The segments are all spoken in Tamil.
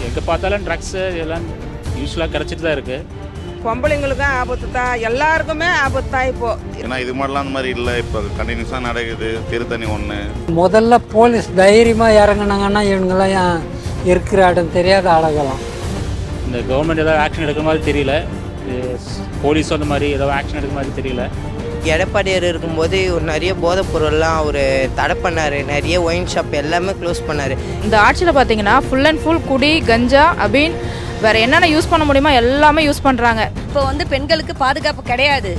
எங்கே பார்த்தாலும் ட்ரக்ஸு இதெல்லாம் யூஸ்வலாக கிடச்சிட்டு தான் இருக்குது. பொம்பளைங்களுக்கும் ஆபத்து தான், எல்லாருக்குமே ஆபத்து தான் இப்போ. ஏன்னா இது மாதிரிலாம் அந்த மாதிரி இல்லை, இப்போ கண்டினியூஸாக நடக்குது. திருத்தணி ஒன்று முதல்ல போலீஸ் தைரியமாக இறங்குனாங்கன்னா இவங்கெல்லாம் இருக்கிற இடம் தெரியாத ஆளுகலாம். இந்த கவர்மெண்ட் ஏதாவது ஆக்ஷன் எடுக்கிற மாதிரி தெரியல, போலீஸ் அந்த மாதிரி ஏதாவது ஆக்ஷன் எடுக்கிற மாதிரி தெரியல. எடப்பாடியார் இருக்கும்போது ஒரு நிறைய போதைப் பொருள்லாம் அவர் தடை பண்ணார், நிறைய ஒயின் ஷாப் எல்லாமே க்ளோஸ் பண்ணார். இந்த ஆட்சியில் பார்த்தீங்கன்னா ஃபுல் அண்ட் ஃபுல் குடி, கஞ்சா, அபீன், வேறு என்னென்ன யூஸ் பண்ண முடியுமோ எல்லாமே யூஸ் பண்ணுறாங்க. இப்போ பெண்களுக்கு பாதுகாப்பு கிடையாது,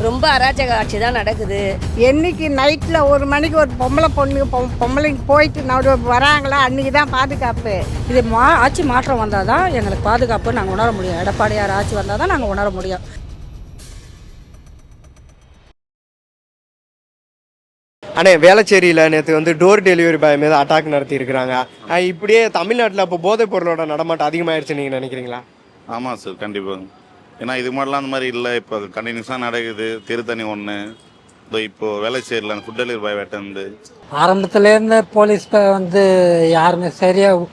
ரொம்ப அராஜக ஆட்சி தான் நடக்குது. என்னைக்கு நைட்டில் 1 மணிக்கு ஒரு பொம்பளைங்க போயிட்டு வராங்களா அன்றைக்கி தான் பாதுகாப்பு. இது ஆட்சி மாற்றம் வந்தால் தான் எங்களுக்கு பாதுகாப்பு நாங்கள் உணர முடியும். எடப்பாடியார் ஆட்சி வந்தால் தான் நாங்கள் உணர முடியும். ஆனால் வேளச்சேரியில் நேற்று டோர் டெலிவரி பாய் மீது அட்டாக் நடத்தியிருக்கிறாங்க. இப்படியே தமிழ்நாட்டில் இப்போ போதைப் பொருளோட நடமாட்டம் அதிகமாகிடுச்சு நீங்கள் நினைக்கிறீங்களா? ஆமாம் சார், கண்டிப்பாக. ஏன்னா இது மாதிரிலாம் அந்த மாதிரி இல்லை, இப்போ கண்டினியூஸாக நடக்குது. திருத்தணி ஒன்று, இப்போது வேளச்சேரியில் ஃபுட் டெலிவரி பாய் வேட்டை ஆரம்பத்துலேருந்து போலீஸ் யாருமே சரியாக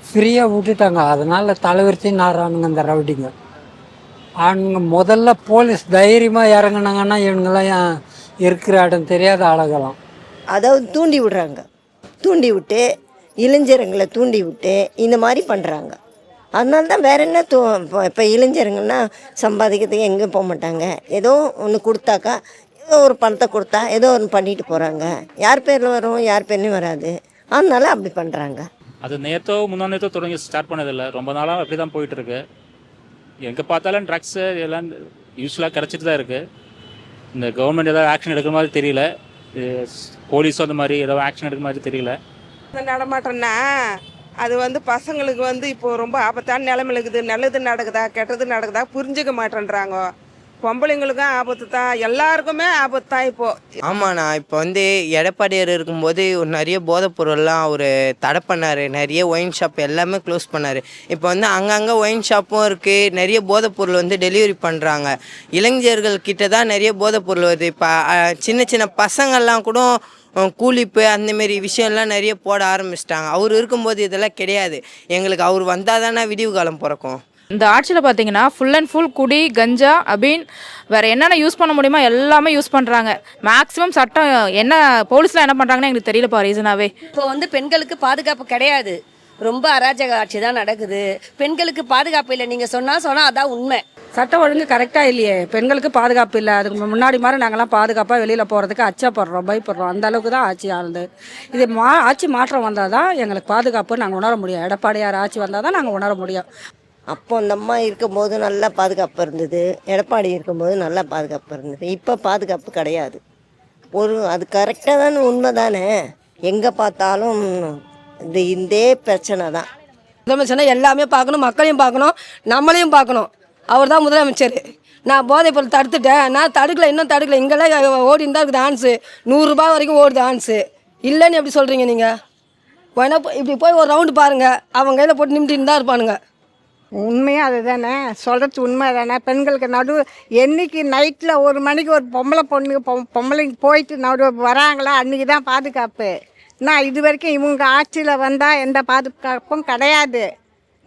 ஃப்ரீயாக விட்டுட்டாங்க. அதனால் தலைவரிச்சு நாடுறானுங்க இந்த ரவுடிங்க. அவங்க முதல்ல போலீஸ் தைரியமாக இறங்குனாங்கன்னா இவங்கெல்லாம் இருக்கிற இடம் தெரியாத ஆளுகலாம். அதாவது தூண்டி விடுறாங்க, தூண்டி விட்டு இளைஞருங்களை தூண்டி விட்டு இந்த மாதிரி பண்ணுறாங்க. அதனால தான் வேற என்ன இப்போ இளைஞருங்கன்னா சம்பாதிக்கிறதுக்கு எங்கேயும் போக மாட்டாங்க. ஏதோ ஒன்று கொடுத்தாக்கா, ஏதோ ஒரு பணத்தை கொடுத்தா ஏதோ ஒன்று பண்ணிட்டு போகிறாங்க. யார் பேரில் வரும், யார் பேர்லையும் வராது. அதனால அப்படி பண்ணுறாங்க. அது நேற்றோ முந்தா நேற்றோ தொடங்கி ஸ்டார்ட் பண்ணதில்லை, ரொம்ப நாளாக அப்படி தான் போயிட்டுருக்கு. எங்கே பார்த்தாலும் ட்ரக்ஸு இதெல்லாம் யூஸ்வலாக கிடச்சிட்டு தான் இருக்குது. இந்த கவர்மெண்ட் ஏதாவது ஆக்ஷன் எடுக்கிற மாதிரி தெரியல, போலீஸும் அந்த மாதிரி ஏதாவது ஆக்ஷன் எடுக்கிற மாதிரி தெரியல. இந்த நடமாட்டம்னா அது பசங்களுக்கு இப்போ ரொம்ப ஆபத்தான நிலைமையில இருக்குது. நல்லது நடக்குதா கெட்டது நடக்குதா புரிஞ்சுக்க மாட்டேன்றாங்க. பொம்பளைங்களுக்கும் ஆபத்து தான், எல்லாருக்குமே ஆபத்து தான் இப்போ. ஆமாண்ணா, இப்போ எடப்பாடியார் இருக்கும்போது ஒரு நிறைய போதைப் பொருள்லாம் அவர் தடை பண்ணார், நிறைய ஒயின் ஷாப் எல்லாமே க்ளோஸ் பண்ணார். இப்போ அங்கங்கே ஒயின் ஷாப்பும் இருக்குது, நிறைய போதைப் பொருள் டெலிவரி பண்ணுறாங்க. இளைஞர்கள் கிட்ட தான் நிறைய போதைப் பொருள் வருது. இப்போ சின்ன சின்ன பசங்கள்லாம் கூட கூலிப்பு அந்தமாரி விஷயம்லாம் நிறைய போட ஆரம்பிச்சிட்டாங்க. அவர் இருக்கும்போது இதெல்லாம் கிடையாது. எங்களுக்கு அவர் வந்தால் தானே விடிவு காலம் பிறக்கும். இந்த ஆட்சியில் பார்த்தீங்கன்னா ஃபுல் அண்ட் ஃபுல் குடி, கஞ்சா, அபீன், வேறு என்னென்ன யூஸ் பண்ண முடியுமோ எல்லாமே யூஸ் பண்ணுறாங்க. மேக்ஸிமம் சட்டம் என்ன போலீஸ்லாம் என்ன பண்ணுறாங்கன்னு எங்களுக்கு தெரியலப்பா ரீசனாகவே. இப்போ பெண்களுக்கு பாதுகாப்பு கிடையாது, ரொம்ப அராஜக ஆட்சி தான் நடக்குது. பெண்களுக்கு பாதுகாப்பு இல்லை, நீங்கள் சொன்னால் அதான் உண்மை. சட்டம் ஒழுங்கு கரெக்டாக இல்லையே, பெண்களுக்கு பாதுகாப்பு இல்லை. அதுக்கு முன்னாடி மாதிரி நாங்கள்லாம் பாதுகாப்பாக வெளியில் போகிறதுக்கு அச்சப்படுறோம், பயப்படுறோம். அந்த அளவுக்கு தான் ஆட்சி ஆளுது. இது ஆட்சி மாற்றம் வந்தால் தான் எங்களுக்கு பாதுகாப்பு நாங்கள் உணர முடியும். எடப்பாடியார் ஆட்சி வந்தால் தான் நாங்கள் உணர முடியும். அப்போ அந்த அம்மா இருக்கும்போது நல்லா பாதுகாப்பு இருந்தது, எடப்பாடி இருக்கும்போது நல்லா பாதுகாப்பு இருந்தது. இப்போ பாதுகாப்பு கிடையாது. அது கரெக்டாக தானே, உண்மை தானே. எங்கே பார்த்தாலும் இதே பிரச்சனை தான். முதலமைச்சர்னா எல்லாமே பார்க்கணும், மக்களையும் பார்க்கணும், நம்மளையும் பார்க்கணும். அவர் தான் முதலமைச்சர். நான் போதைப் பொருள் தடுத்துட்டேன், நான் தடுக்கலை, இன்னும் தடுக்கலை. இங்கெல்லாம் ஓடின்னு தான் இருக்குது ஆன்ஸு, 100 ரூபா வரைக்கும் ஓடுது ஆன்ஸு. இல்லைன்னு எப்படி சொல்கிறீங்க நீங்கள்? வேணா இப்படி போய் ஒரு ரவுண்டு பாருங்கள், அவங்க கையில் போட்டு நிமிட்டின்னு தான் இருப்பானுங்க. உண்மையாக அது தானே சொல்கிறது, உண்மை தானே. பெண்களுக்கு என்னைக்கு நைட்டில் 1 மணிக்கு ஒரு பொம்பளைங்க போயிட்டு வராங்களா அன்றைக்கி தான் பாதுகாப்பு. நான் இது வரைக்கும் இவங்க ஆட்சியில் வந்தால் எந்த பாதுகாப்பும் கிடையாது.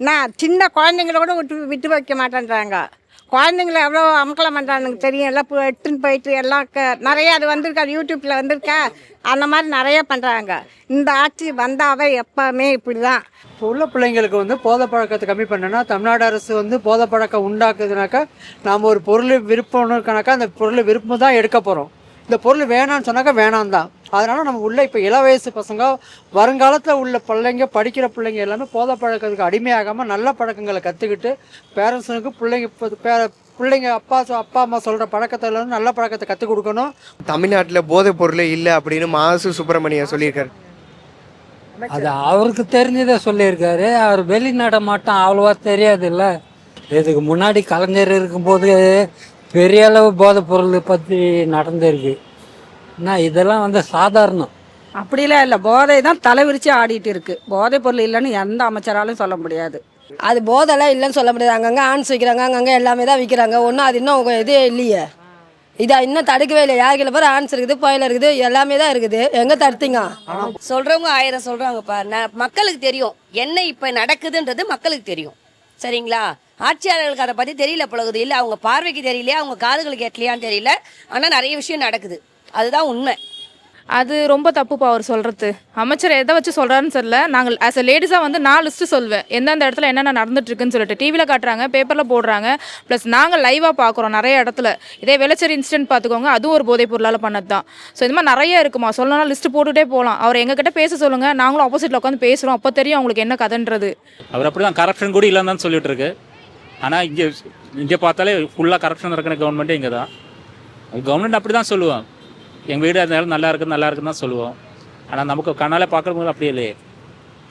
நான் சின்ன குழந்தைங்கள கூட விட்டு வைக்க மாட்டேன்றாங்க. குழந்தைங்கள எவ்வளோ அமக்கலம் பண்ணுறானுங்க தெரியும். எல்லாம் எட்டுன்னு போயிட்டு எல்லாம் நிறைய அது வந்திருக்கா, யூடியூப்பில் வந்திருக்கா. அந்த மாதிரி நிறைய பண்ணுறாங்க. இந்த ஆட்சி வந்தாவே எப்போவுமே இப்படி தான். இப்போ உள்ள பிள்ளைங்களுக்கு போதை பழக்கத்தை கம்மி பண்ணனா, தமிழ்நாடு அரசு போதை பழக்கம் உண்டாக்குதுனாக்கா, நாம் ஒரு பொருள் விருப்பம்னு இருக்கனாக்கா அந்த பொருள் விருப்பம் தான் எடுக்க போகிறோம். இந்த பொருள் வேணான்னு சொன்னாக்கா வேணாம் தான். அதனால் நம்ம உள்ள இப்போ இள வயசு பசங்க, வருங்காலத்தில் உள்ள பிள்ளைங்க, படிக்கிற பிள்ளைங்க எல்லாமே போதை பழக்கத்துக்கு அடிமையாகாமல் நல்ல பழக்கங்களை கற்றுக்கிட்டு பேரண்ட்ஸுக்கு பிள்ளைங்க அப்பா அம்மா சொல்கிற பழக்கத்தில் நல்ல பழக்கத்தை கற்றுக் கொடுக்கணும். தமிழ்நாட்டில் போதைப் பொருளே இல்லை அப்படின்னு மாசு சுப்பிரமணியன் சொல்லியிருக்காரு. அது அவருக்கு தெரிஞ்சதை சொல்லியிருக்காரு. அவர் வெளிநடமாட்டம் அவ்வளோவா தெரியாது இல்லை. இதுக்கு முன்னாடி கலைஞர் இருக்கும்போது பெரிய அளவு போதைப் பொருள் பற்றி நடந்திருக்கு. இதெல்லாம் சாதாரணம். அப்படிலாம் இல்லை, போதை தான் தலைவிரிச்சு ஆடிட்டு இருக்கு. போதைப் பொருள் இல்லைன்னு எந்த அமைச்சராலும் சொல்ல முடியாது. அது போதைலாம் இல்லைன்னு சொல்ல முடியாது. அங்கங்கே ஆன்ஸ் வைக்கிறாங்க, அங்கங்கே எல்லாமே தான் விற்கிறாங்க. ஒன்றும் அது இன்னும் இதே இல்லையே, இதை இன்னும் தடுக்கவே இல்லை. யாருக்கிட்ட பேர் ஆன்ஸ் இருக்குது, பாயில் இருக்குது, எல்லாமே தான் இருக்குது. எங்கே தடுத்தீங்க? சொல்கிறவங்க 1000 சொல்கிறாங்கப்பா. மக்களுக்கு தெரியும் என்ன இப்போ நடக்குதுன்றது மக்களுக்கு தெரியும். சரிங்களா? ஆட்சியாளர்களுக்கு அதை பற்றி தெரியல பழகுது. இல்லை அவங்க பார்வைக்கு தெரியலையா, அவங்க காதுகளுக்கு எட்டலையான்னு தெரியல. ஆனால் நிறைய விஷயம் நடக்குது. அதுதான் உண்மை. அது ரொம்ப தப்புப்பா அவர் சொல்கிறது. அமைச்சர் எதை வச்சு சொல்கிறாருன்னு தெரியல. நாங்கள் ஆஸ் அ லேடிஸாக வந்து நான் லிஸ்ட்டு சொல்வேன் எந்தெந்த இடத்துல என்னென்ன நடந்துட்டுருக்குன்னு சொல்லிட்டு. டிவியில் காட்டுறாங்க, பேப்பரில் போடுறாங்க, ப்ளஸ் நாங்கள் லைவாக பார்க்குறோம் நிறைய இடத்துல. இதே வேளச்சேரி இன்சிடென்ட் பார்த்துக்கோங்க, அதுவும் ஒரு போதைப் பொருளால் பண்ணது தான். ஸோ இது மாதிரி நிறைய இருக்குமா, சொல்லணும்னா லிஸ்ட்டு போட்டுகிட்டே போகலாம். அவர் எங்ககிட்ட பேச சொல்லுங்கள், நாங்களும் ஆப்போசிட்டில் உட்காந்து பேசுகிறோம். அப்போ தெரியும் அவங்களுக்கு என்ன கதைன்றது. அவர் அப்படி தான் கரப்ஷன் கூட இல்லைன்னு தான் சொல்லிட்டு இருக்கு. ஆனால் இங்கே பார்த்தாலே ஃபுல்லாக கரப்ஷன் இருக்கிற கவர்மெண்ட்டே இங்கே தான். கவர்மெண்ட் அப்படி தான் சொல்லுவோம், எங்கள் வீடு அதனால நல்லா இருக்குன்னு தான் சொல்லுவோம். ஆனால் நமக்கு கண்ணால் பார்க்குறவங்க அப்படியே இல்லையே.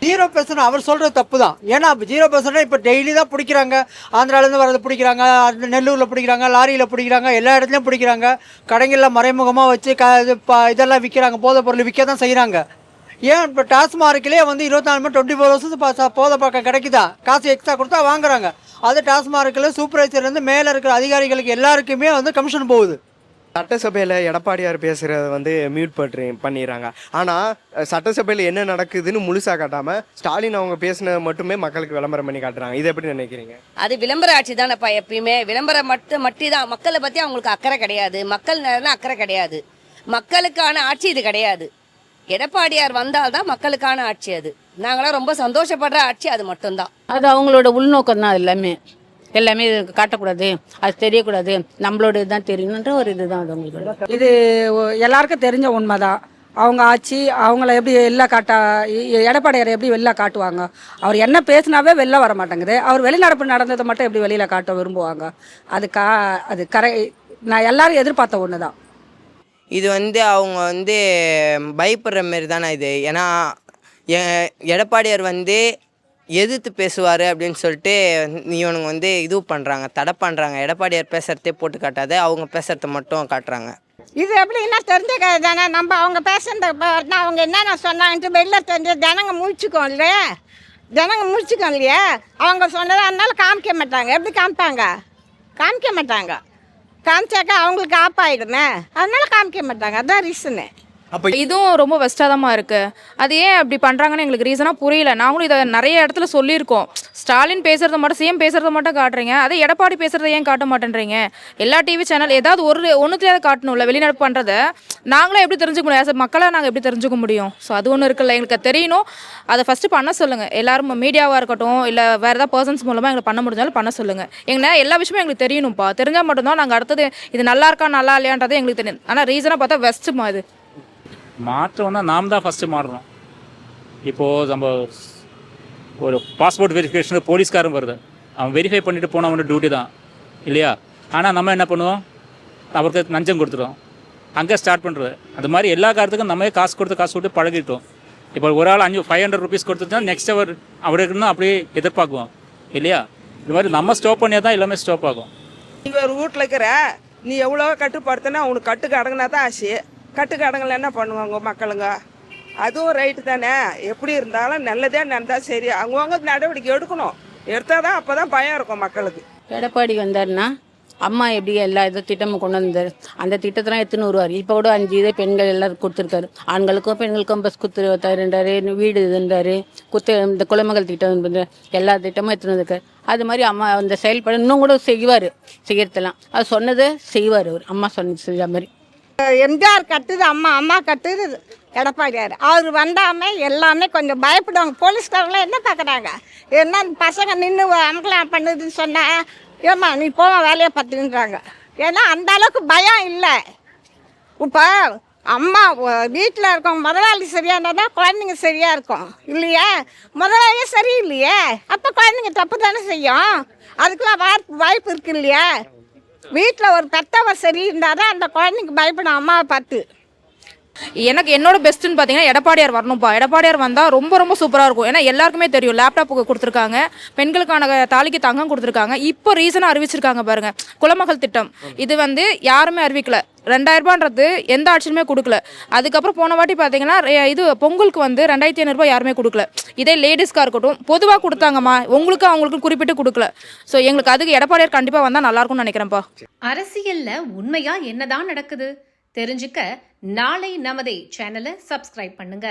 0% அவர் சொல்கிறது தப்பு தான். ஏன்னா 0% இப்போ டெய்லி தான் பிடிக்கிறாங்க. ஆந்திராவிலேருந்து வரது பிடிக்கிறாங்க, நெல்லூரில் பிடிக்கிறாங்க, லாரியில் பிடிக்கிறாங்க, எல்லா இடத்துலையும் பிடிக்கிறாங்க. கடைகளில் மறைமுகமாக வச்சு இதெல்லாம் விற்கிறாங்க, போதைப் பொருள் விற்க தான் செய்கிறாங்க. ஏன் இப்போ டாஸ்மார்க்கிலே வந்து 24 மணி 24 வருஷத்துக்கு போதை பழக்கம் கிடைக்குதா, காசு எக்ஸ்ட்ரா கொடுத்தா வாங்குறாங்க. அது டாஸ்மார்க்கில் சூப்பர்வைசர்லேருந்து மேலே இருக்கிற அதிகாரிகளுக்கு எல்லாருக்குமே வந்து கமிஷன் போகுது. சட்டசபையில் எடப்பாடியார் பேசுகிறத வந்து மியூட் பண்ணிடுறாங்க. ஆனால் சட்டசபையில் என்ன நடக்குதுன்னு முழுசாக காட்டாமல் ஸ்டாலின் அவங்க பேசினது மட்டுமே மக்களுக்கு விளம்பரம் பண்ணி காட்டுறாங்க. இதை எப்படி நினைக்கிறீங்க? அது விளம்பர ஆட்சி தானேப்பா. எப்பயுமே விளம்பரம் மட்டும் தான். மக்களை பற்றி அவங்களுக்கு அக்கறை கிடையாது. மக்கள் நேரம் அக்கறை கிடையாது. மக்களுக்கான ஆட்சி இது கிடையாது. எடப்பாடியார் வந்தால்தான் மக்களுக்கான ஆட்சி. அது நாங்களாம் ரொம்ப சந்தோஷப்படுற ஆட்சி அது மட்டும்தான். அது அவங்களோட உள்நோக்கம் தான். எல்லாமே காட்டக்கூடாது, அது தெரியக்கூடாது, நம்மளோட இதுதான் தெரியணுன்ற ஒரு இதுதான் அது அவங்களுக்கு. இது எல்லாருக்கும் தெரிஞ்ச உண்மை தான். அவங்க ஆட்சி அவங்கள எப்படி வெளில எடப்பாடியார் எப்படி வெளில காட்டுவாங்க? அவர் என்ன பேசினாவே வெளில வர மாட்டேங்குது. அவர் வெளிநடப்பு நடந்ததை மட்டும் எப்படி வெளியில் காட்ட விரும்புவாங்க? அது நான் எல்லாரும் எதிர்பார்த்த ஒன்று தான். இது வந்து அவங்க வந்து பயப்படுற மாரி தானே இது. ஏன்னா எடப்பாடியார் வந்து எதிர்த்து பேசுவார் அப்படின்னு சொல்லிட்டு இவனுங்க வந்து இது பண்ணுறாங்க, தடை பண்ணுறாங்க. எடப்பாடியார் பேசுகிறதே போட்டு காட்டாது, அவங்க பேசுகிறத மட்டும் காட்டுறாங்க. இது எப்படின்னா தெரிஞ்ச தானே. நம்ம அவங்க பேசுகிறத அவங்க என்னென்ன சொன்னாங்கன்ட்டு வெளில தெரிஞ்ச ஜனங்க முழிச்சுக்கோம் இல்லையா, இல்லையா. அவங்க சொன்னதை அதனால காமிக்க மாட்டாங்க. எப்படி காமிக்க மாட்டாங்க. காமிச்சாக்கா அவங்களுக்கு ஆப்பாயிடுமே, அதனால காமிக்க மாட்டாங்க. அதுதான் ரீசனு. இதுவும் ரொம்ப வெஸ்டாதமாக இருக்குது. அது ஏன் அப்படி பண்ணுறாங்கன்னு எங்களுக்கு ரீசனாக புரியல. நாங்களும் இதை நிறைய இடத்துல சொல்லியிருக்கோம். ஸ்டாலின் பேசுகிறத மட்டும், சிஎம் பேசுகிறத மட்டும் காட்டுறீங்க, அதே எடப்பாடி பேசுகிறத ஏன் காட்ட மாட்டேன்றீங்க? எல்லா டிவி சேனல் ஏதாவது ஒன்றுத்தையாவது காட்டணும்ல. வெளிநடப்பு பண்ணுறத நாங்களும் எப்படி தெரிஞ்சுக்க முடியும்? மக்களாக நாங்கள் எப்படி தெரிஞ்சுக்க முடியும்? ஸோ அது ஒன்று இருக்குல்ல, எங்களுக்கு தெரியணும். அதை ஃபஸ்ட்டு பண்ண சொல்லுங்கள். எல்லாரும் மீடியாவாக இருக்கட்டும், இல்லை வேறு ஏதாவது பர்சன்ஸ் மூலமாக எங்களுக்கு பண்ண முடிஞ்சாலும் பண்ண சொல்லுங்கள். எல்லா விஷயமும் எங்களுக்கு தெரியணும்ப்பா. தெரிஞ்சால் மட்டும்தான் நாங்கள் அடுத்தது இது நல்லா இருக்கா நல்லா இல்லையான்றது எங்களுக்கு தெரியும். ஆனால் ரீசனாக பார்த்தா வெஸ்ட்டுமா இது மாற்றம்னா நாம் தான் ஃபஸ்ட்டு மாறணும். இப்போது நம்ம ஒரு பாஸ்போர்ட் வெரிஃபிகேஷன் போலீஸ்காரன் வருது, அவன் வெரிஃபை பண்ணிவிட்டு போனால் அவனோட டியூட்டி தான் இல்லையா? ஆனால் நம்ம என்ன பண்ணுவோம், அவருக்கு லஞ்சம் கொடுத்துருவோம், அங்கே ஸ்டார்ட் பண்ணுறது. அது மாதிரி எல்லா காரணத்துக்கும் நம்ம காசு கொடுத்து பழகிட்டோம். இப்போ ஒரு ஆள் 500 ருபீஸ் கொடுத்துட்டா நெக்ஸ்ட் அவருக்கு இருந்தால் அப்படியே எதிர்பார்க்குவோம் இல்லையா? இது மாதிரி நம்ம ஸ்டாப் பண்ணியா தான் எல்லாமே ஸ்டாப் ஆகும். நீங்கள் ஒரு வீட்டில் இருக்கிற நீ எவ்வளோ கட்டுப்படுத்தினா அவனுக்கு கட்டுக்கு அடங்கினா தான் ஆச்சு. கட்டுக்கு அடங்கலை என்ன பண்ணுவாங்க மக்களுங்க? அதுவும் ரைட்டு தானே. எப்படி இருந்தாலும் நல்லதே நடந்தால் சரி, அவங்கவுங்க நடவடிக்கை எடுக்கணும். எடுத்தால் தான் அப்போ தான் பயம் இருக்கும் மக்களுக்கு. எடப்பாடி வந்தாருன்னா அம்மா எப்படி எல்லா இது திட்டமும் கொண்டு வந்தார். அந்த திட்டத்தெல்லாம் எடுத்துன்னு வருவார். இப்போ கூட 5 இதை பெண்கள் எல்லாரும் கொடுத்துருக்காரு. ஆண்களுக்கும் பெண்களுக்கும் பஸ் தருந்தார், வீடு இருந்தார், இந்த குலமகள் திட்டம் எல்லா திட்டமும் எடுத்துன்னு வந்திருக்காரு. அது மாதிரி அம்மா அந்த செயல்பட இன்னும் கூட செய்யறதெல்லாம் அது சொன்னதை செய்வார். அவர் அம்மா செஞ்ச மாதிரி. எம்ஜிஆர் கட்டுது அம்மா கட்டுது எடப்பாடியார். அவர் வந்தாமல் எல்லாமே கொஞ்சம் பயப்படுவாங்க. போலீஸ்காரங்களாம் என்ன பார்க்குறாங்க, என்ன பசங்க நின்று அமக்கலாம் பண்ணுதுன்னு சொன்னால் ஏம்மா நீ போவ வேலையை பார்த்துன்றாங்க. ஏன்னா அந்த அளவுக்கு பயம் இல்லை. இப்போ அம்மா வீட்டில் இருக்கவங்க முதலாளி சரியாக இருந்தால் தான் குழந்தைங்க சரியாக இருக்கும் இல்லையா? முதலாளியே சரியில்லையே, அப்போ குழந்தைங்க தப்பு தானே செய்யும். அதுக்கெல்லாம் வாய்ப்பு இருக்கு இல்லையா? வீட்டில் ஒரு பெத்தவர் சரி இருந்தால் தான் அந்த குழந்தைங்க பயப்படும் அம்மாவை பார்த்து. எனக்கு என்னோட பெஸ்ட்டுன்னு பார்த்தீங்கன்னா எடப்பாடியார் வரணும்ப்பா. எடப்பாடியார் வந்தால் ரொம்ப ரொம்ப சூப்பராக இருக்கும். ஏன்னா எல்லாருக்குமே தெரியும், லேப்டாப்புக்கு கொடுத்துருக்காங்க, பெண்களுக்கான தாலிக்கு தங்கம் கொடுத்துருக்காங்க. இப்போ ரீசனாக அறிவிச்சிருக்காங்க பாருங்கள், குலமகள் திட்டம். இது யாருமே அறிவிக்கல. 2000 எந்த ஆட்சியுமே கொடுக்கல. அதுக்கப்புறம் போன வாட்டி பார்த்தீங்கன்னா இது பொங்கலுக்கு வந்து 2500 யாருமே கொடுக்கல. இதே லேடிஸ்க்காக இருக்கட்டும் பொதுவாக கொடுத்தாங்கம்மா, உங்களுக்கு அவங்களுக்கு குறிப்பிட்டு கொடுக்கல. ஸோ எங்களுக்கு அதுக்கு எடப்பாடியார் கண்டிப்பாக வந்தால் நல்லாயிருக்கும்னு நினைக்கிறேன்ப்பா. அரசியல்ல உண்மையா என்னதான் நடக்குது தெரிஞ்சுக்க நாளை நமதே சேனலை சப்ஸ்கிரைப் பண்ணுங்க.